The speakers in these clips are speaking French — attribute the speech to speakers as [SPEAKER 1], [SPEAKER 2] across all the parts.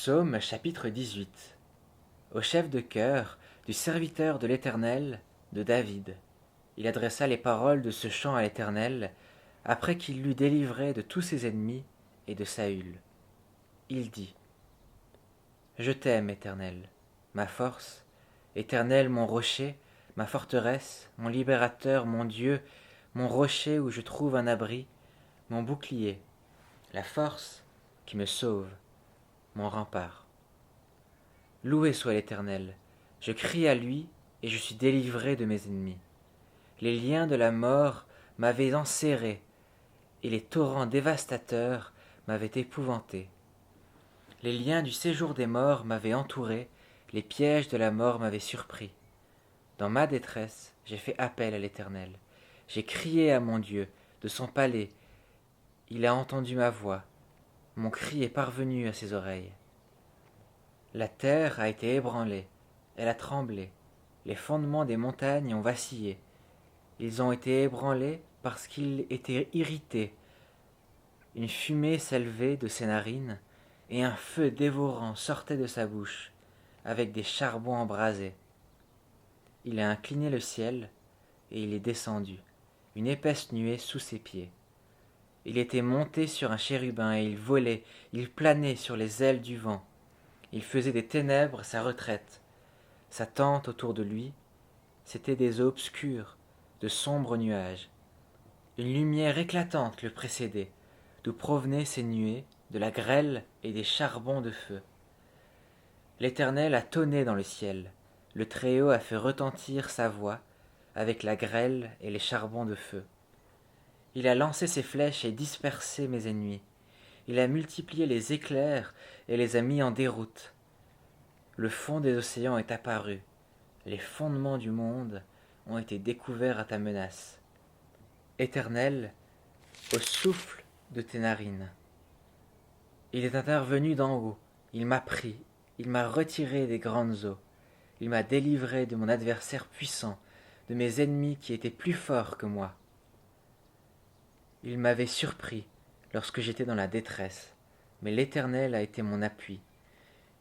[SPEAKER 1] Psaume chapitre 18. Au chef de chœur, du serviteur de l'Éternel, de David. Il adressa les paroles de ce chant à l'Éternel, après qu'il l'eut délivré de tous ses ennemis et de Saül. Il dit: Je t'aime, Éternel, ma force, Éternel mon rocher, ma forteresse, mon libérateur, mon Dieu, mon rocher où je trouve un abri, mon bouclier, la force qui me sauve, mon rempart. Loué soit l'Éternel, je crie à lui et je suis délivré de mes ennemis. Les liens de la mort m'avaient enserré et les torrents dévastateurs m'avaient épouvanté. Les liens du séjour des morts m'avaient entouré, les pièges de la mort m'avaient surpris. Dans ma détresse, j'ai fait appel à l'Éternel. J'ai crié à mon Dieu de son palais. Il a entendu ma voix. Mon cri est parvenu à ses oreilles. La terre a été ébranlée, elle a tremblé. Les fondements des montagnes ont vacillé. Ils ont été ébranlés parce qu'ils étaient irrités. Une fumée s'élevait de ses narines, et un feu dévorant sortait de sa bouche, avec des charbons embrasés. Il a incliné le ciel, et il est descendu, une épaisse nuée sous ses pieds. Il était monté sur un chérubin, et il volait, il planait sur les ailes du vent. Il faisait des ténèbres sa retraite. Sa tente autour de lui, c'étaient des eaux obscures, de sombres nuages. Une lumière éclatante le précédait, d'où provenaient ces nuées, de la grêle et des charbons de feu. L'Éternel a tonné dans le ciel, le Très-Haut a fait retentir sa voix, avec la grêle et les charbons de feu. Il a lancé ses flèches et dispersé mes ennemis. Il a multiplié les éclairs et les a mis en déroute. Le fond des océans est apparu. Les fondements du monde ont été découverts à ta menace. Éternel, au souffle de tes narines. Il est intervenu d'en haut. Il m'a pris. Il m'a retiré des grandes eaux. Il m'a délivré de mon adversaire puissant, de mes ennemis qui étaient plus forts que moi. Il m'avait surpris lorsque j'étais dans la détresse, mais l'Éternel a été mon appui.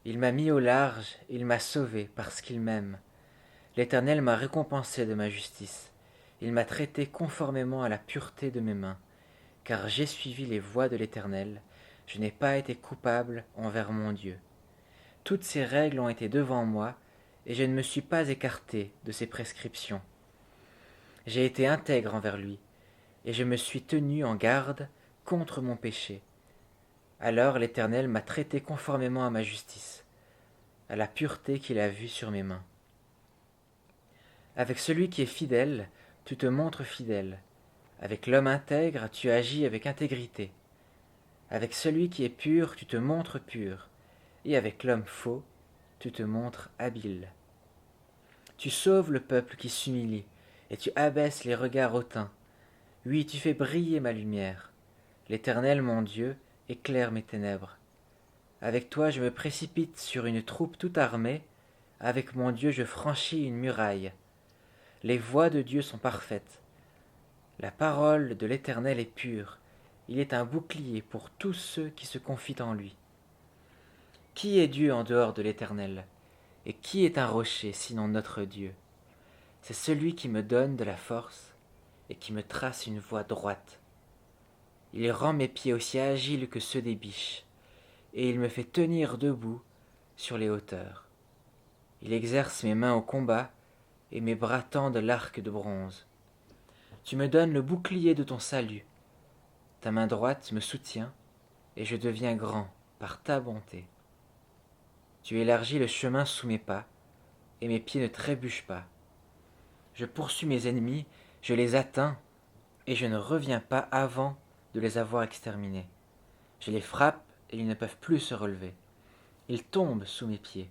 [SPEAKER 1] Il m'a mis au large, il m'a sauvé parce qu'il m'aime. L'Éternel m'a récompensé de ma justice. Il m'a traité conformément à la pureté de mes mains, car j'ai suivi les voies de l'Éternel. Je n'ai pas été coupable envers mon Dieu. Toutes ses règles ont été devant moi, et je ne me suis pas écarté de ses prescriptions. J'ai été intègre envers lui, et je me suis tenu en garde contre mon péché. Alors l'Éternel m'a traité conformément à ma justice, à la pureté qu'il a vue sur mes mains. Avec celui qui est fidèle, tu te montres fidèle. Avec l'homme intègre, tu agis avec intégrité. Avec celui qui est pur, tu te montres pur. Et avec l'homme faux, tu te montres habile. Tu sauves le peuple qui s'humilie, et tu abaisses les regards hautains. Oui, tu fais briller ma lumière. L'Éternel, mon Dieu, éclaire mes ténèbres. Avec toi, je me précipite sur une troupe toute armée. Avec mon Dieu, je franchis une muraille. Les voies de Dieu sont parfaites. La parole de l'Éternel est pure. Il est un bouclier pour tous ceux qui se confient en lui. Qui est Dieu en dehors de l'Éternel? Et qui est un rocher sinon notre Dieu? C'est celui qui me donne de la force et qui me trace une voie droite. Il rend mes pieds aussi agiles que ceux des biches, et il me fait tenir debout sur les hauteurs. Il exerce mes mains au combat, et mes bras tendent l'arc de bronze. Tu me donnes le bouclier de ton salut. Ta main droite me soutient, et je deviens grand par ta bonté. Tu élargis le chemin sous mes pas, et mes pieds ne trébuchent pas. Je poursuis mes ennemis, je les atteins, et je ne reviens pas avant de les avoir exterminés. Je les frappe, et ils ne peuvent plus se relever. Ils tombent sous mes pieds.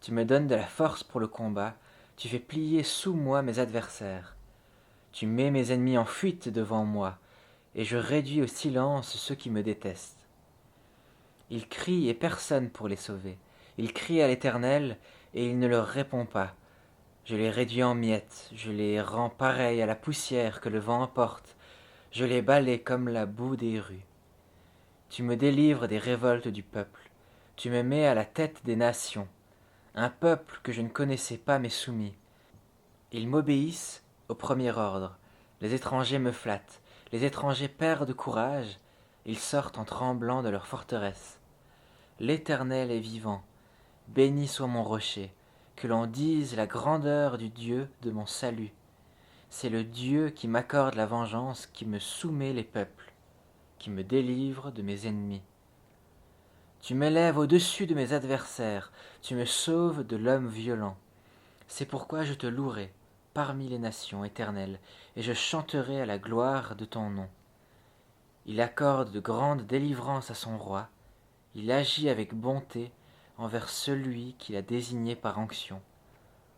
[SPEAKER 1] Tu me donnes de la force pour le combat, tu fais plier sous moi mes adversaires. Tu mets mes ennemis en fuite devant moi, et je réduis au silence ceux qui me détestent. Ils crient et personne pour les sauver. Ils crient à l'Éternel, et il ne leur répond pas. Je les réduis en miettes, je les rends pareils à la poussière que le vent emporte, je les balaie comme la boue des rues. Tu me délivres des révoltes du peuple, Tu me mets à la tête des nations. Un peuple que je ne connaissais pas m'est soumis. Ils m'obéissent au premier ordre. Les étrangers me flattent. Les étrangers perdent courage. Ils sortent en tremblant de leur forteresse. L'Éternel est vivant. Béni soit mon rocher. Que l'on dise la grandeur du Dieu de mon salut. C'est le Dieu qui m'accorde la vengeance, qui me soumet les peuples, qui me délivre de mes ennemis. Tu m'élèves au-dessus de mes adversaires, tu me sauves de l'homme violent. C'est pourquoi je te louerai parmi les nations éternelles, et je chanterai à la gloire de ton nom. Il accorde de grandes délivrances à son roi, il agit avec bonté envers celui qu'il a désigné par onction,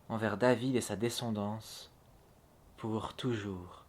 [SPEAKER 1] envers David et sa descendance, pour toujours.